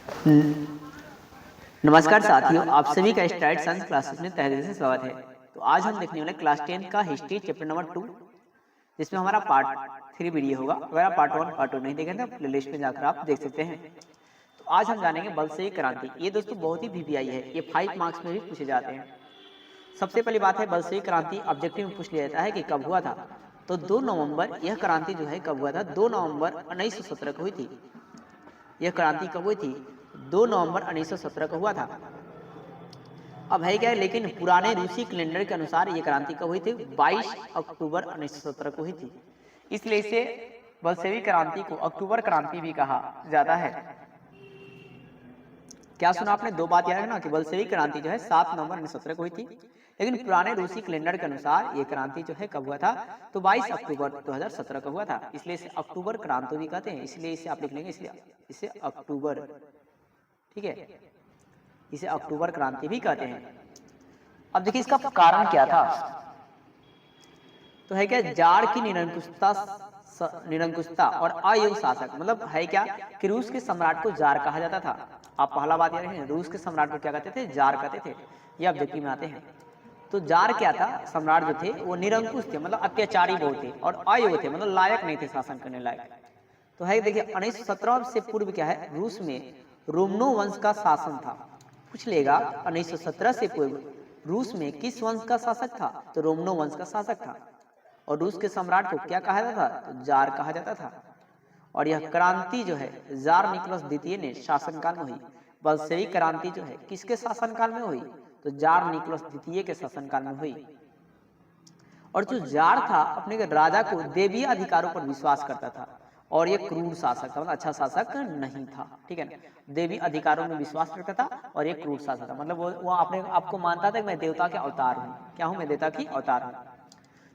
न- नमस्कार साथियों, आप सभी का स्टार्ट साइंस क्लासेस में तहे दिल से स्वागत है। तो आज हम देखने वाले क्लास 10 का हिस्ट्री चैप्टर नंबर 2, जिसमें हमारा पार्ट 3 वीडियो होगा। अगर आप पार्ट 1 पार्ट 2 नहीं देखे तो प्लेलिस्ट में जाकर आप देख सकते हैं। तो आज हम जानेंगे बलशेवी क्रांति। ये दोस्तों बहुत ही वीवीआई है, ये 5 मार्क्स में भी पूछे जाते हैं। सबसे पहली बात है, बलशेवी क्रांति ऑब्जेक्टिव में पूछ लिया जाता है कि कब हुआ था। तो 2 नवंबर यह क्रांति जो है कब हुआ था? 2 नवंबर 1917 को हुई थी। यह क्रांति कब हुई थी? 2 नवंबर 1917 को हुआ था। अब है क्या है, लेकिन पुराने रूसी कैलेंडर के अनुसार ये क्रांति कब हुई थी? 22 अक्टूबर 1917 को हुई थी। इसलिए इसे बलशेवी क्रांति को अक्टूबर क्रांति भी कहा जाता है। क्या सुना आपने? दो बात याद है ना कि बलशेवी क्रांति जो है 7 नवंबर 1917 को हुई थी, लेकिन पुराने रूसी कैलेंडर के अनुसार ये क्रांति जो है कब हुआ था? तो 22 अक्टूबर 2017 को हुआ था। इसलिए इसे अक्टूबर क्रांति भी कहते हैं। इसलिए इसे आप लिख लेंगे, इसलिए इसे अक्टूबर, ठीक है, इसे अक्टूबर क्रांति भी कहते हैं। अब देखिए इसका कारण क्या था। तो है क्या, जार की निरंकुशता और अयोग्य शासक। मतलब है क्या कि रूस के सम्राट को जार कहा जाता था। आप पहला बात याद रखें, रूस के सम्राट को क्या कहते थे? जार कहते थे। ये ऑब्जेक्टिव में आते हैं। तो जार क्या था? सम्राट जो थे वो निरंकुश थे, मतलब अत्याचारी बहुत थे, और अयोग्य थे, मतलब लायक नहीं थे शासन करने लायक। तो है देखिए 1917 से पूर्व क्या है, रूस में रोमनो वंश का शासन था। पूछ लेगा 1917 से पूर्व रूस में किस वंश का शासक था? तो रोमनो वंश का शासक था। और रूस के सम्राट को क्या कहा जाता था? तो जार कहा जाता था। और यह क्रांति जो है जार निकोलस द्वितीय ने शासनकाल में हुई। बलशेवी क्रांति जो है किसके शासनकाल में हुई? तो जार निकोलस द्वितीय के शासनकाल में हुई। और जो जार था अपने राजा को देवीय अधिकारों पर विश्वास करता था, और ये क्रूर शासक था, मतलब अच्छा शासक नहीं था, ठीक है ना। देवी अधिकारों में विश्वास रखता था और ये क्रूर शासक था, मतलब वो अपने आपको मानता था कि मैं देवता के अवतार हूँ। क्या हूँ? मैं देवता की अवतार हूँ।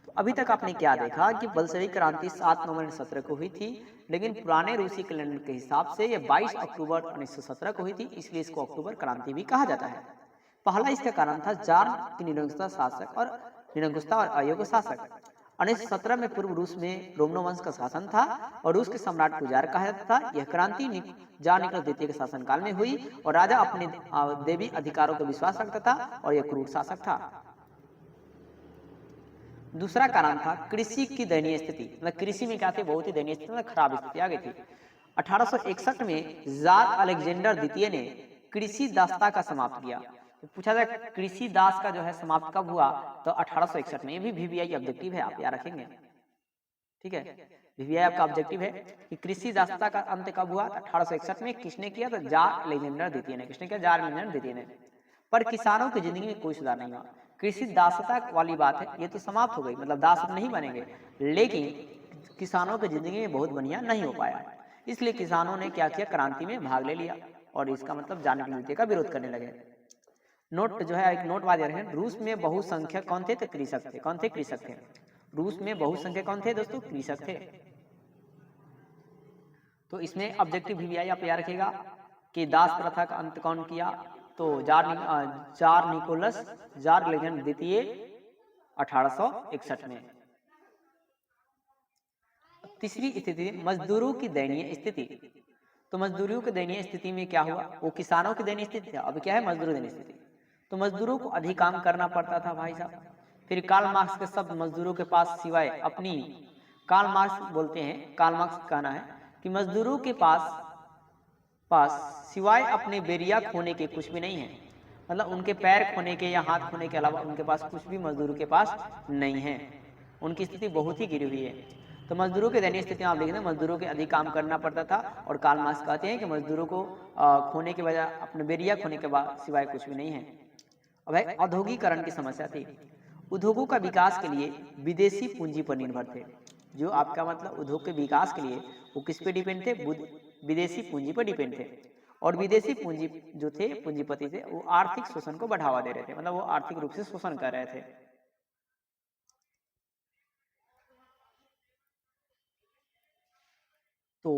तो अभी तक आपने क्या देखा कि बलशेवी क्रांति 7 नवंबर 1917 को हुई थी, लेकिन पुराने रूसी कैलेंडर के हिसाब से ये 22 अक्टूबर 1917 को हुई थी। इसलिए इसको अक्टूबर क्रांति भी कहा जाता है। पहला इसका कारण था जार की निरंकुशता और अयोग्य शासक। 1917 में पूर्व रूस में रोमनो वंश का शासन था और रूस के सम्राट को जार कहा जाता था। यह क्रांति जार निकोलस द्वितीय के शासनकाल में हुई और राजा अपने देवी अधिकारों पर विश्वास रखता था और यह क्रूर शासक था। दूसरा कारण था कृषि की दयनीय स्थिति। मतलब कृषि में क्या थी? बहुत ही दयनीय स्थिति, मतलब खराब स्थिति आ गई थी। 1861 में जार अलेक्जेंडर द्वितीय ने कृषि दासता का समाप्त किया। तो पूछा जाए कृषि दास का जो है समाप्त कब हुआ? तो 1861 में। ये भी वीवीआई ऑब्जेक्टिव है, आप याद रखेंगे, ठीक है। वीवीआई आपका ऑब्जेक्टिव है कि कृषि दासता का अंत कब हुआ? 1861 में। किसने किया? तो जार अलेक्जेंडर द्वितीय ने। किसने किया? जार अलेक्जेंडर द्वितीय ने। पर किसानों की जिंदगी में कोई सुधार नहीं हुआ। कृषि दासता वाली बात है, ये तो समाप्त हो गई, मतलब दास नहीं बनेंगे, लेकिन किसानों की जिंदगी में बहुत बढ़िया नहीं हो पाया। इसलिए किसानों ने क्या किया? क्रांति में भाग ले लिया और इसका मतलब जार निकोलस द्वितीय का विरोध करने लगे। नोट जो है, एक नोट बात रहे, रूस में बहुसंख्यक कौन थे? तो कृषक थे। कौन थे? कृषक थे। रूस में बहुसंख्यक कौन थे दोस्तों? कृषक थे। तो इसमें ऑब्जेक्टिव वीवीआई आप याद रखिएगा कि दास प्रथा का अंत कौन किया? तो जार निकोलस जार अलेक्जेंडर द्वितीय 1861 में। तीसरी स्थिति मजदूरों की दयनीय स्थिति। तो मजदूरों की दयनीय स्थिति में क्या हुआ? वो किसानों की दयनीय स्थिति था, अब क्या है? मजदूरों की दयनीय स्थिति। तो मजदूरों को अधिक काम करना पड़ता था भाई साहब। फिर कार्ल मार्क्स के शब्द मजदूरों के पास सिवाय अपनी, कार्ल मार्क्स बोलते हैं, कार्ल मार्क्स का कहना है कि मजदूरों के पास पास सिवाय अपने बेरिया खोने के कुछ भी नहीं है। मतलब उनके पैर खोने के या हाथ खोने के अलावा उनके पास कुछ भी मजदूरों के पास नहीं है। उनकी स्थिति बहुत ही गिरी हुई है। तो मजदूरों की दयनीय स्थिति में आप देखें, मजदूरों के अधिक काम करना पड़ता था। और कार्ल मार्क्स कहते हैं कि मजदूरों को खोने के बजाय अपने बेरिया खोने के बाद सिवाय कुछ भी नहीं है। अब है औद्योगिकरण की समस्या थी। उद्योगों का विकास के लिए विदेशी पूंजी पर निर्भर थे। जो आपका मतलब उद्योग के विकास के लिए वो किस पे डिपेंड थे? विदेशी पूंजी पर डिपेंड थे। और विदेशी पूंजी जो थे, पूंजीपति थे, वो आर्थिक शोषण को बढ़ावा दे रहे थे, मतलब वो आर्थिक रूप से शोषण कर रहे थे। तो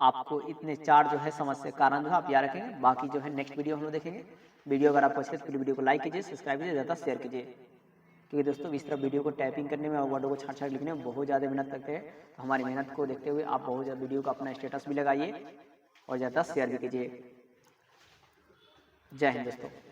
आपको इतने चार जो है समस्या कारण जो है आप याद रखेंगे। बाकी जो है नेक्स्ट वीडियो हम लोग देखेंगे। वीडियो अगर आपको अच्छी लगे तो वीडियो को लाइक कीजिए, सब्सक्राइब कीजिए, ज़्यादा शेयर कीजिए। क्योंकि दोस्तों इस तरह वीडियो को टाइपिंग करने में और वर्डों को छाट छाट लिखने में बहुत ज़्यादा मेहनत लगते हैं। तो हमारी मेहनत को देखते हुए आप बहुत ज़्यादा वीडियो को अपना स्टेटस भी लगाइए और ज़्यादा शेयर भी कीजिए। जय हिंद दोस्तों।